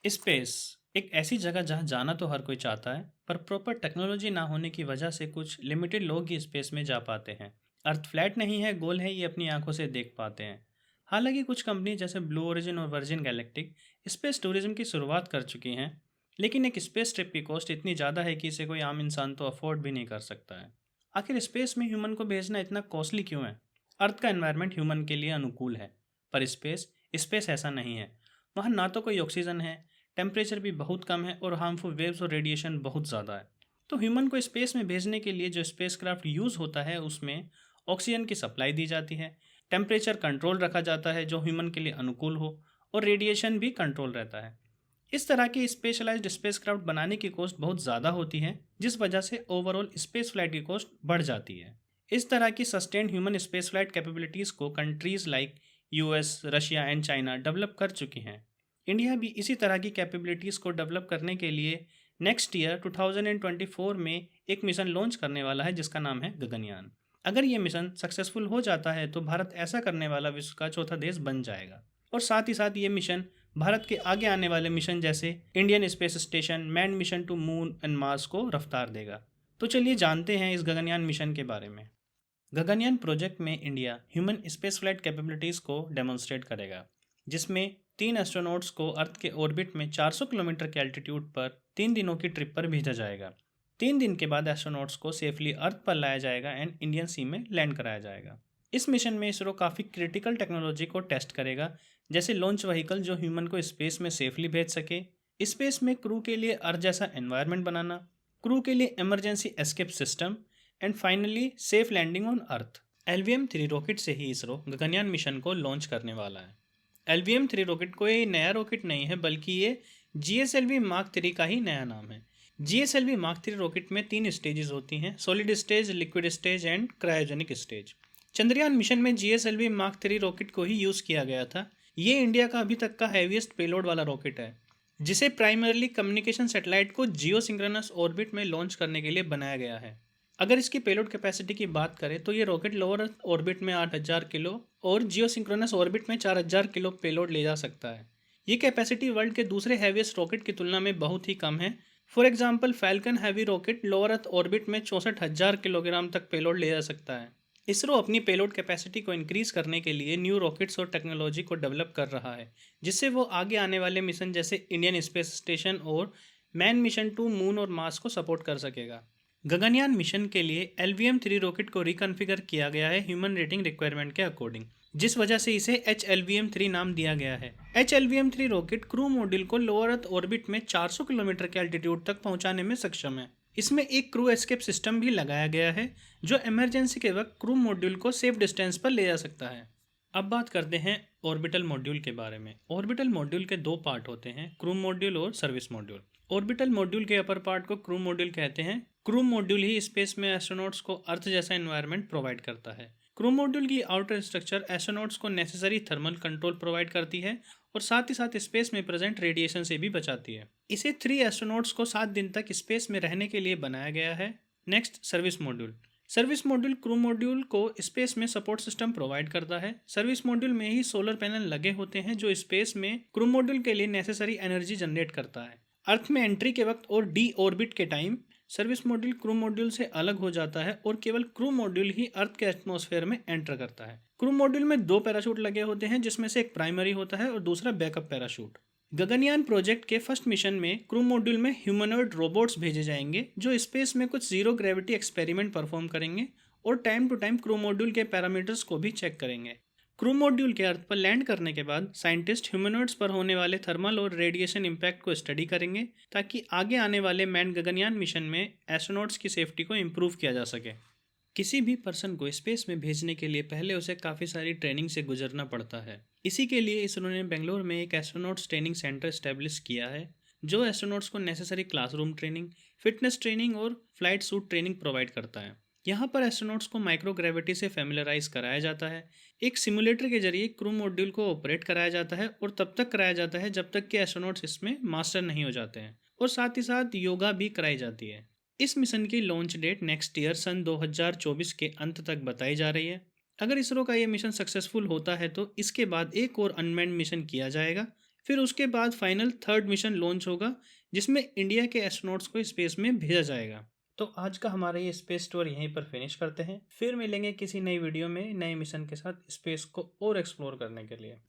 Space एक ऐसी जगह जहां जाना तो हर कोई चाहता है, पर प्रॉपर टेक्नोलॉजी ना होने की वजह से कुछ लिमिटेड लोग ही स्पेस में जा पाते हैं। अर्थ फ्लैट नहीं है, गोल है, ये अपनी आंखों से देख पाते हैं। हालांकि कुछ कंपनी जैसे ब्लू ओरिजिन और वर्जिन गैलेक्टिक स्पेस टूरिज्म की शुरुआत कर चुकी हैं, लेकिन एक स्पेस ट्रिप की कॉस्ट इतनी ज़्यादा है कि इसे कोई आम इंसान तो अफोर्ड भी नहीं कर सकता है। आखिर स्पेस में ह्यूमन को भेजना इतना कॉस्टली क्यों है? अर्थ का एनवायरनमेंट ह्यूमन के लिए अनुकूल है, पर स्पेस स्पेस ऐसा नहीं है। वहाँ ना तो कोई ऑक्सीजन है, टेम्परेचर भी बहुत कम है और हार्मफुल वेव्स और रेडिएशन बहुत ज़्यादा है। तो ह्यूमन को स्पेस में भेजने के लिए जो स्पेसक्राफ्ट यूज़ होता है उसमें ऑक्सीजन की सप्लाई दी जाती है, टेम्परेचर कंट्रोल रखा जाता है जो ह्यूमन के लिए अनुकूल हो, और रेडिएशन भी कंट्रोल रहता है। इस तरह की स्पेशलाइज्ड स्पेसक्राफ्ट बनाने की कॉस्ट बहुत ज़्यादा होती है, जिस वजह से ओवरऑल स्पेस फ्लाइट की कॉस्ट बढ़ जाती है। इस तरह की sustained human space flight capabilities को countries like US, Russia and China develop कर चुकी हैं। इंडिया भी इसी तरह की कैपेबिलिटीज़ को डेवलप करने के लिए नेक्स्ट ईयर 2024 में एक मिशन लॉन्च करने वाला है जिसका नाम है गगनयान। अगर ये मिशन सक्सेसफुल हो जाता है तो भारत ऐसा करने वाला विश्व का चौथा देश बन जाएगा, और साथ ही साथ ये मिशन भारत के आगे आने वाले मिशन जैसे Indian space station, man mission to moon and Mars को रफ्तार देगा। तो चलिए जानते हैं इस गगनयान मिशन के बारे में। गगनयान प्रोजेक्ट में India human space flight capabilities को डेमोन्स्ट्रेट करेगा, जिसमें 3 एस्ट्रोनॉट्स को अर्थ के ऑर्बिट में 400 किलोमीटर के एल्टीट्यूड पर 3 दिनों की ट्रिप पर भेजा जाएगा। 3 दिन के बाद एस्ट्रोनॉट्स को सेफली अर्थ पर लाया जाएगा एंड इंडियन सी में लैंड कराया जाएगा। इस मिशन में इसरो काफ़ी क्रिटिकल टेक्नोलॉजी को टेस्ट करेगा, जैसे लॉन्च व्हीकल जो ह्यूमन को स्पेस में सेफली भेज सके, स्पेस में क्रू के लिए अर्थ जैसा एनवायरनमेंट बनाना, क्रू के लिए emergency escape system, and finally safe landing on earth. LVM-3 rocket से ही इसरो गगनयान मिशन को लॉन्च करने वाला है। LVM-3 रॉकेट कोई नया रॉकेट नहीं है, बल्कि ये GSLV मार्क 3 का ही नया नाम है। GSLV मार्क 3 रॉकेट में 3 स्टेजेस होती हैं: solid stage, liquid stage and cryogenic stage. Chandrayaan mission में GSLV मार्क 3 रॉकेट को ही यूज़ किया गया था। ये इंडिया का अभी तक का हैवीएस्ट पेलोड वाला रॉकेट है, जिसे प्राइमरली कम्युनिकेशन सैटेलाइट को जियो सिंक्रोनस ऑर्बिट में लॉन्च करने के लिए बनाया गया है। अगर इसकी पेलोड कैपेसिटी की बात करें तो ये रॉकेट लोअर अर्थ ऑर्बिट में 8000 किलो और जियो सिंक्रोनस ऑर्बिट में 4000 किलो पेलोड ले जा सकता है। ये कैपेसिटी वर्ल्ड के दूसरे हैवीएस्ट रॉकेट की तुलना में बहुत ही कम है। For example falcon heavy rocket lower earth orbit में 64,000 किलोग्राम तक पेलोड ले जा सकता है। इसरो अपनी पेलोड कैपेसिटी को इंक्रीज करने के लिए न्यू रॉकेट्स और टेक्नोलॉजी को डेवलप कर रहा है, जिससे वो आगे आने वाले मिशन जैसे इंडियन स्पेस स्टेशन और मैन मिशन टू मून और मार्स को सपोर्ट कर सकेगा। गगनयान मिशन के लिए LVM-3 रॉकेट को रिकॉन्फ़िगर किया गया है ह्यूमन रेटिंग रिक्वायरमेंट के अकॉर्डिंग, जिस वजह से इसे HLVM-3 नाम दिया गया है। HLVM-3 रॉकेट क्रू मॉड्यूल को लोअर अर्थ ऑर्बिट में 400 किलोमीटर के एल्टीट्यूड तक पहुंचाने में सक्षम है। इसमें एक क्रू एस्केप सिस्टम भी लगाया गया है, जो इमरजेंसी के वक्त क्रू मॉड्यूल को सेफ डिस्टेंस पर ले जा सकता है। अब बात करते हैं ऑर्बिटल मॉड्यूल के बारे में। ऑर्बिटल मॉड्यूल के 2 पार्ट होते हैं: क्रू मॉड्यूल और सर्विस मॉड्यूल। ऑर्बिटल मॉड्यूल के अपर पार्ट को क्रू मॉड्यूल कहते हैं। क्रू मॉड्यूल ही स्पेस में एस्ट्रोनॉट्स को अर्थ जैसा एनवायरनमेंट प्रोवाइड करता है। क्रू मॉड्यूल की आउटर स्ट्रक्चर एस्ट्रोनॉट्स को नेसेसरी थर्मल कंट्रोल प्रोवाइड करती है और साथ ही साथ स्पेस में प्रेजेंट रेडिएशन से भी बचाती है। इसे 3 एस्ट्रोनॉट्स को 7 दिन तक स्पेस में रहने के लिए बनाया गया है। Next, service module. Service module crew module को स्पेस में सपोर्ट सिस्टम प्रोवाइड करता है। सर्विस मॉड्यूल में ही सोलर पैनल लगे होते हैं जो स्पेस में क्रू मॉड्यूल के लिए नेसेसरी एनर्जी जनरेट करता है। अर्थ में एंट्री के वक्त और डी ऑर्बिट के time service module crew module से अलग हो जाता है और केवल क्रू मॉड्यूल ही अर्थ के एटमॉस्फेयर में एंटर करता है। क्रू मॉड्यूल में 2 पैराशूट लगे होते हैं, जिसमें से एक प्राइमरी होता है और दूसरा बैकअप पैराशूट। गगनयान प्रोजेक्ट के फर्स्ट मिशन में क्रू मॉड्यूल में ह्यूमनॉइड रोबोट्स भेजे जाएंगे जो स्पेस में कुछ जीरो ग्रेविटी एक्सपेरिमेंट परफॉर्म करेंगे और time to time crew module के पैरामीटर्स को भी चेक करेंगे। क्रू मॉड्यूल के अर्थ पर लैंड करने के बाद साइंटिस्ट ह्यूमनॉइड्स पर होने वाले थर्मल और रेडिएशन इम्पैक्ट को स्टडी करेंगे, ताकि आगे आने वाले मैन गगनयान मिशन में एस्ट्रोनॉट्स की सेफ्टी को इम्प्रूव किया जा सके। किसी भी पर्सन को स्पेस में भेजने के लिए पहले उसे काफ़ी सारी ट्रेनिंग से गुजरना पड़ता है। इसी के लिए इसरो ने बेंगलोर में एक एस्ट्रोनॉट्स ट्रेनिंग सेंटर इस्टेब्लिश किया है, जो एस्ट्रोनॉट्स को necessary classroom training, fitness training और फ्लाइट सूट ट्रेनिंग प्रोवाइड करता है। यहाँ पर एस्ट्रोनॉट्स को माइक्रोग्रेविटी से फेमिलराइज कराया जाता है। एक सिमुलेटर के जरिए क्रू मॉड्यूल को ऑपरेट कराया जाता है और तब तक कराया जाता है जब तक कि एस्ट्रोनॉट्स इसमें मास्टर नहीं हो जाते हैं, और साथ ही साथ योगा भी कराई जाती है। इस मिशन की लॉन्च डेट नेक्स्ट ईयर सन 2024 के अंत तक बताई जा रही है। अगर इसरो का ये मिशन सक्सेसफुल होता है तो इसके बाद एक और अनमैन्ड मिशन किया जाएगा। फिर उसके बाद फाइनल थर्ड मिशन लॉन्च होगा, जिसमें इंडिया के एस्ट्रोनॉट्स को स्पेस में भेजा जाएगा। तो आज का हमारा ये स्पेस टूर यहीं पर फिनिश करते हैं, फिर मिलेंगे किसी नई वीडियो में नए मिशन के साथ स्पेस को और एक्सप्लोर करने के लिए।